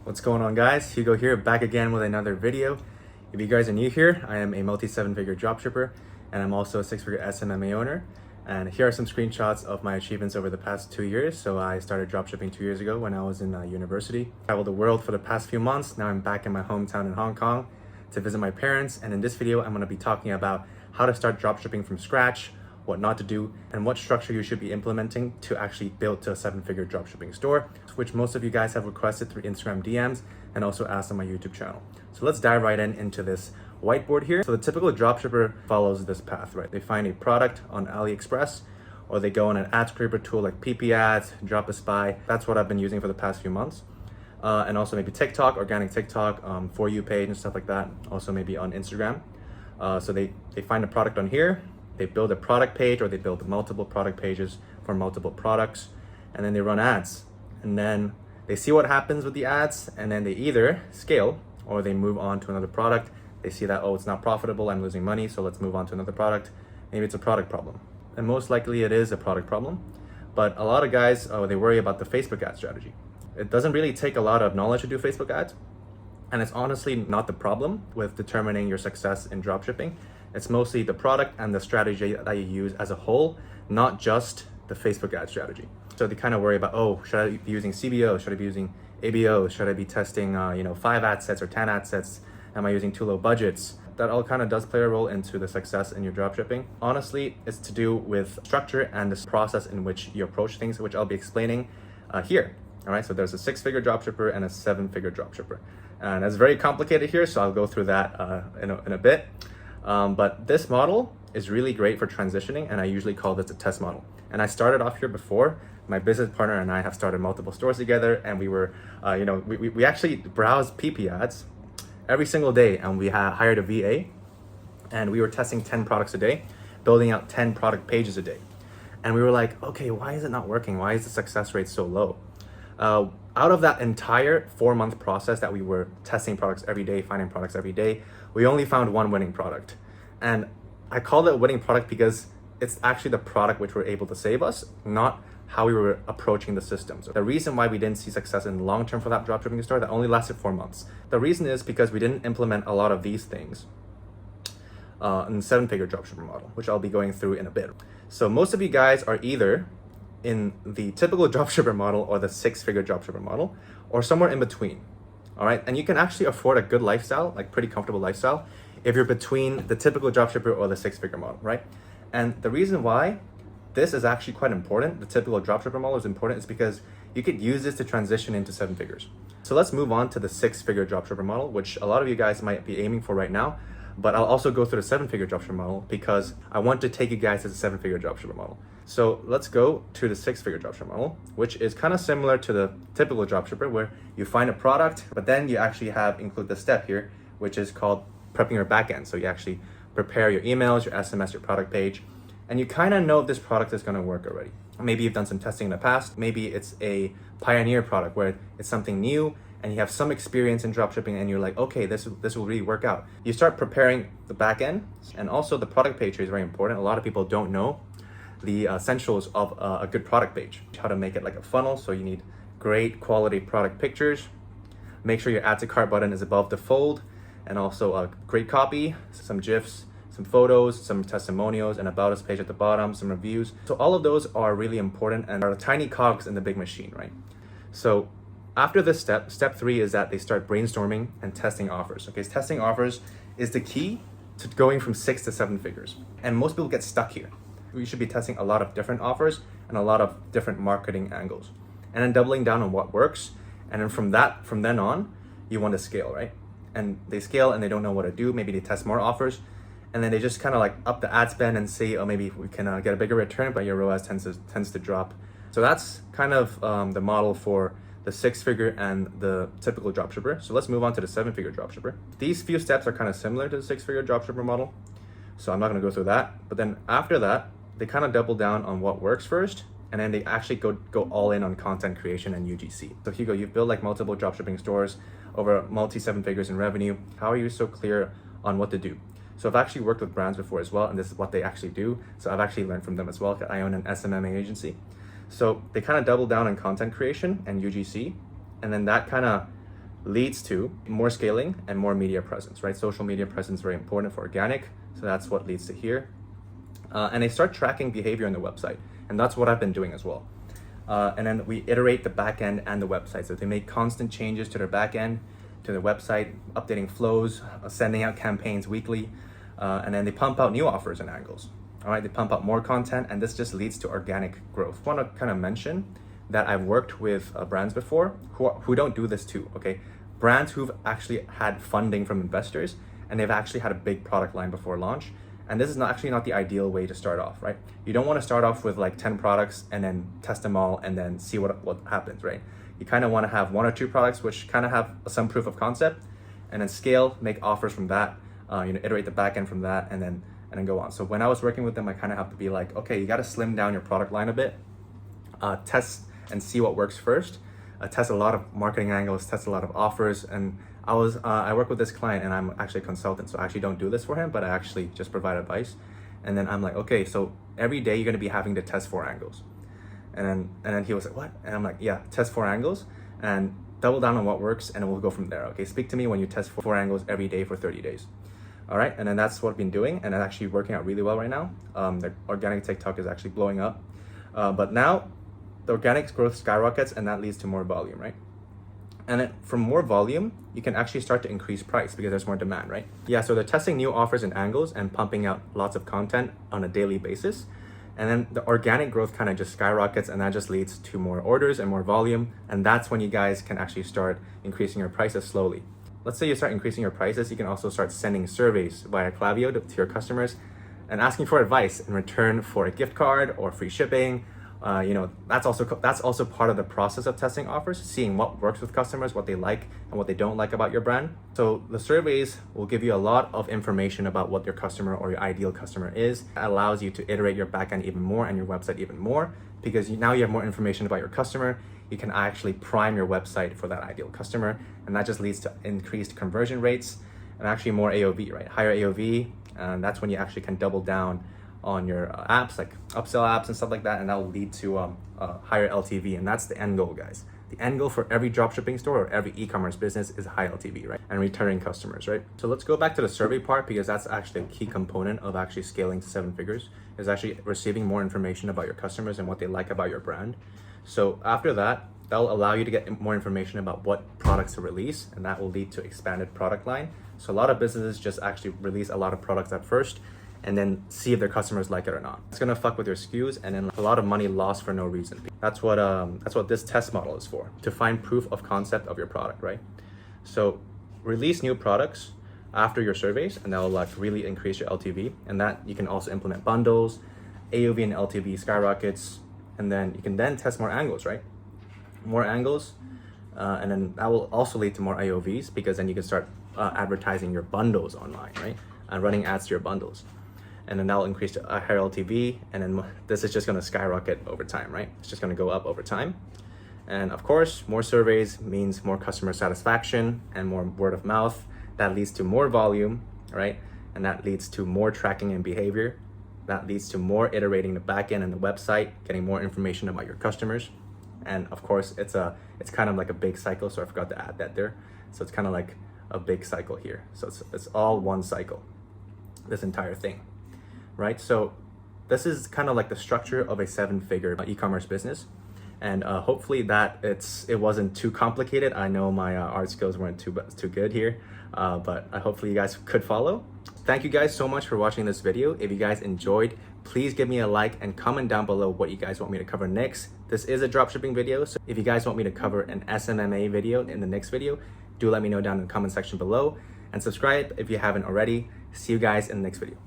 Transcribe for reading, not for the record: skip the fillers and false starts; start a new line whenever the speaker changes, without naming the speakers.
What's going on, guys? Hugo here, back again with another video. If you guys are new here, I am a multi-7-figure dropshipper, and I'm also a 6-figure SMMA owner. And here are some screenshots of my achievements over the past 2 years. So I started dropshipping 2 years ago when I was in university. Traveled the world for the past few months. Now I'm back in my hometown in Hong Kong to visit my parents. And in this video, I'm going to be talking about how to start dropshipping from scratch, what not to do, and what structure you should be implementing to actually build to a 7-figure dropshipping store, which most of you guys have requested through Instagram DMs and also asked on my YouTube channel. So let's dive right into this whiteboard here. So the typical dropshipper follows this path, right? They find a product on AliExpress, or they go on an ad scraper tool like PP Ads, Drop a Spy. That's what I've been using for the past few months. And also maybe TikTok, organic TikTok, For You page and stuff like that. Also maybe on Instagram. So they find a product on here. They build a product page, or they build multiple product pages for multiple products, and then they run ads. And then they see what happens with the ads, and then they either scale or they move on to another product. They see that, oh, it's not profitable, I'm losing money, so let's move on to another product. Maybe it's a product problem. And most likely it is a product problem. But a lot of guys, they worry about the Facebook ad strategy. It doesn't really take a lot of knowledge to do Facebook ads. And it's honestly not the problem with determining your success in dropshipping. It's mostly the product and the strategy that you use as a whole, not just the Facebook ad strategy. So they kind of worry about, oh, should I be using CBO? Should I be using ABO? Should I be testing 5 ad sets or 10 ad sets? Am I using too low budgets? That all kind of does play a role into the success in your dropshipping. Honestly, it's to do with structure and the process in which you approach things, which I'll be explaining here. All right, so there's a 6-figure dropshipper and a 7-figure dropshipper. And it's very complicated here, so I'll go through that in a bit. But this model is really great for transitioning, and I usually call this a test model. And I started off here before. My business partner and I have started multiple stores together, and we were, we actually browsed PP ads every single day, and we hired a VA, and we were testing 10 products a day, building out 10 product pages a day. And we were like, okay, why is it not working? Why is the success rate so low? Out of that entire 4-month process that we were testing products every day, finding products every day, we only found one winning product. And I called it a winning product because it's actually the product which were able to save us, not how we were approaching the systems. The reason why we didn't see success in the long term for that dropshipping store that only lasted 4 months. The reason is because we didn't implement a lot of these things in the 7-figure dropshipper model, which I'll be going through in a bit. So most of you guys are either in the typical dropshipper model or the 6-figure dropshipper model, or somewhere in between. All right, and you can actually afford a good lifestyle, like pretty comfortable lifestyle, if you're between the typical dropshipper or the 6-figure model, right? And the reason why this is actually quite important, the typical dropshipper model is important, is because you could use this to transition into 7 figures. So let's move on to the 6-figure dropshipper model, which a lot of you guys might be aiming for right now. But I'll also go through the 7-figure dropshipper model because I want to take you guys to the 7-figure dropshipper model. So let's go to the 6-figure dropshipper model, which is kind of similar to the typical dropshipper, where you find a product, but then you actually include the step here, which is called prepping your backend. So you actually prepare your emails, your SMS, your product page, and you kind of know if this product is going to work already. Maybe you've done some testing in the past. Maybe it's a pioneer product where it's something new and you have some experience in dropshipping, and you're like, okay, this will really work out. You start preparing the back end, and also the product page is very important. A lot of people don't know the essentials of a good product page, how to make it like a funnel. So you need great quality product pictures. Make sure your add to cart button is above the fold, and also a great copy, some GIFs, some photos, some testimonials, and about us page at the bottom, some reviews. So all of those are really important and are tiny cogs in the big machine, right? So after this step 3 is that they start brainstorming and testing offers. Okay, so testing offers is the key to going from 6 to 7 figures. And most people get stuck here. We should be testing a lot of different offers and a lot of different marketing angles, and then doubling down on what works. And then from then on, you want to scale, right? And they scale and they don't know what to do. Maybe they test more offers, and then they just kind of like up the ad spend and see, oh, maybe we can get a bigger return, but your ROAS tends to drop. So that's kind of the model for the 6-figure and the typical dropshipper. So let's move on to the 7-figure dropshipper. These few steps are kind of similar to the 6-figure dropshipper model, so I'm not going to go through that. But then after that, they kind of double down on what works first, and then they actually go all in on content creation and UGC. So Hugo, you've built like multiple dropshipping stores over multi-7 figures in revenue. How are you so clear on what to do? So I've actually worked with brands before as well, and this is what they actually do. So I've actually learned from them as well. I own an SMMA agency. So they kind of double down on content creation and UGC, and then that kind of leads to more scaling and more media presence, right? Social media presence is very important for organic. So that's what leads to here. And they start tracking behavior on the website. And that's what I've been doing as well. And then we iterate the back end and the website. So they make constant changes to their back end, to their website, updating flows, sending out campaigns weekly. And then they pump out new offers and angles. All right, they pump out more content, and this just leads to organic growth. I want to kind of mention that I've worked with brands before who don't do this too, okay? Brands who've actually had funding from investors, and they've actually had a big product line before launch. And this is actually not the ideal way to start off, right? You don't want to start off with like 10 products and then test them all and then see what happens, right? You kind of want to have 1 or 2 products which kind of have some proof of concept, and then scale, make offers from that, iterate the back end from that, and then go on. So when I was working with them, I kind of have to be like, okay, you got to slim down your product line a bit, test and see what works first, test a lot of marketing angles, test a lot of offers. And I work with this client, and I'm actually a consultant, so I actually don't do this for him, but I actually just provide advice. And then I'm like, okay, so every day you're going to be having to test 4 angles. And then he was like, what? And I'm like, yeah, test 4 angles and double down on what works, and we'll go from there. Okay, speak to me when you test 4 angles every day for 30 days. All right, and then that's what I've been doing, and it's actually working out really well right now. The organic TikTok is actually blowing up. But now the organic growth skyrockets, and that leads to more volume, right? And then from more volume, you can actually start to increase price because there's more demand, right? Yeah, so they're testing new offers and angles and pumping out lots of content on a daily basis. And then the organic growth kind of just skyrockets, and that just leads to more orders and more volume. And that's when you guys can actually start increasing your prices slowly. Let's say you start increasing your prices, you can also start sending surveys via Klaviyo to your customers and asking for advice in return for a gift card or free shipping. That's also part of the process of testing offers, seeing what works with customers, what they like and what they don't like about your brand. So the surveys will give you a lot of information about what your customer or your ideal customer is. It allows you to iterate your backend even more and your website even more, because now you have more information about your customer. You can actually prime your website for that ideal customer, and that just leads to increased conversion rates and actually more AOV, right? Higher AOV, and that's when you actually can double down on your apps, like upsell apps and stuff like that, and that will lead to higher LTV, and that's the end goal, guys. The end goal for every dropshipping store or every e-commerce business is high LTV, right? And returning customers, right? So let's go back to the survey part, because that's actually a key component of actually scaling to 7 figures, is actually receiving more information about your customers and what they like about your brand. So after that, that'll allow you to get more information about what products to release, and that will lead to expanded product line. So a lot of businesses just actually release a lot of products at first and then see if their customers like it or not. It's gonna fuck with your SKUs, and then a lot of money lost for no reason. That's what this test model is for, to find proof of concept of your product, right? So release new products after your surveys, and that will like really increase your LTV. And that you can also implement bundles, AOV and LTV skyrockets, and then you can then test more angles, right? More angles, and then that will also lead to more AOVs, because then you can start advertising your bundles online, right? And running ads to your bundles. And then that'll increase to a higher LTV, and then this is just gonna skyrocket over time, right? It's just gonna go up over time. And of course, more surveys means more customer satisfaction and more word of mouth. That leads to more volume, right? And that leads to more tracking and behavior. That leads to more iterating the backend and the website, getting more information about your customers. And of course, it's kind of like a big cycle, so I forgot to add that there. So it's kind of like a big cycle here. So it's all one cycle, this entire thing, right? So this is kind of like the structure of a 7-figure e-commerce business. And hopefully that it wasn't too complicated. I know my art skills weren't too good here, but hopefully you guys could follow. Thank you guys so much for watching this video. If you guys enjoyed, please give me a like and comment down below what you guys want me to cover next. This is a dropshipping video, so if you guys want me to cover an SMMA video in the next video, do let me know down in the comment section below, and subscribe if you haven't already. See you guys in the next video.